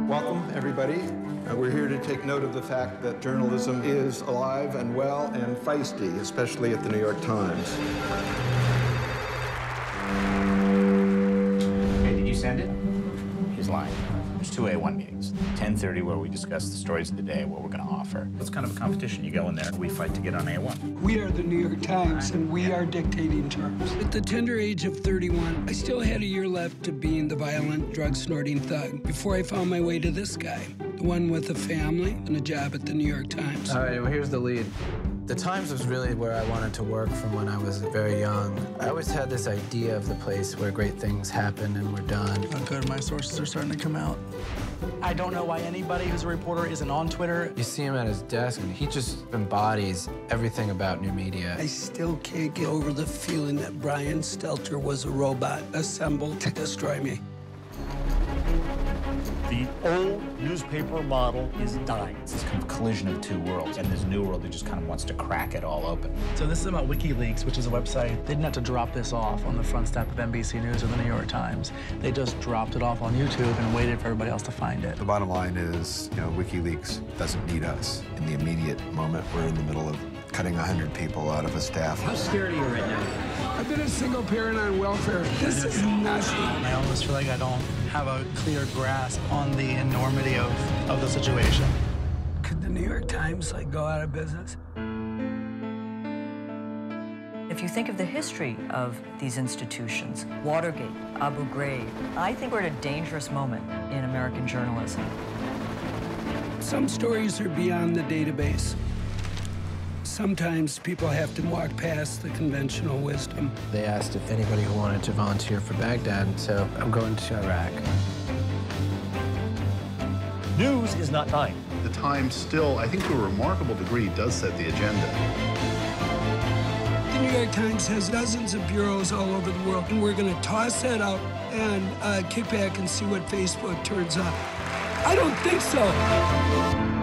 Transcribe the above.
Welcome, everybody. We're here to take note of the fact that journalism is alive and well and feisty, especially at the New York Times. Hey, did you send it? He's lying. There's two A1 meetings. 10:30 where we discuss the stories of the day, what we're going to offer. It's kind of a competition. You go in there, we fight to get on A1. We are the New York Times, and we are dictating terms. At the tender age of 31, I still had a year left to being the violent, drug-snorting thug before I found my way to this guy, the one with a family and a job at the New York Times. All right, well, here's the lead. The Times was really where I wanted to work from when I was very young. I always had this idea of the place where great things happen and were done. Oh, good, my sources are starting to come out. I don't know why anybody who's a reporter isn't on Twitter. You see him at his desk, and he just embodies everything about new media. I still can't get over the feeling that Brian Stelter was a robot assembled to destroy me. The old newspaper model is dying. It's this kind of collision of two worlds, and this new world that just kind of wants to crack it all open. So this is about WikiLeaks, which is a website. They didn't have to drop this off on the front step of NBC News or the New York Times. They just dropped it off on YouTube and waited for everybody else to find it. The bottom line is, WikiLeaks doesn't need us. In the immediate moment, we're in the middle of cutting 100 people out of a staff. How scared are you right now? I've been a single parent on welfare. This is nothing. I almost feel like I don't have a clear grasp on the enormity of the situation. Could the New York Times, go out of business? If you think of the history of these institutions, Watergate, Abu Ghraib, I think we're at a dangerous moment in American journalism. Some stories are beyond the database. Sometimes people have to walk past the conventional wisdom. They asked if anybody who wanted to volunteer for Baghdad, so I'm going to Iraq. News is not dying. The Times still, I think to a remarkable degree, does set the agenda. The New York Times has dozens of bureaus all over the world, and we're going to toss that out and kick back and see what Facebook turns up. I don't think so.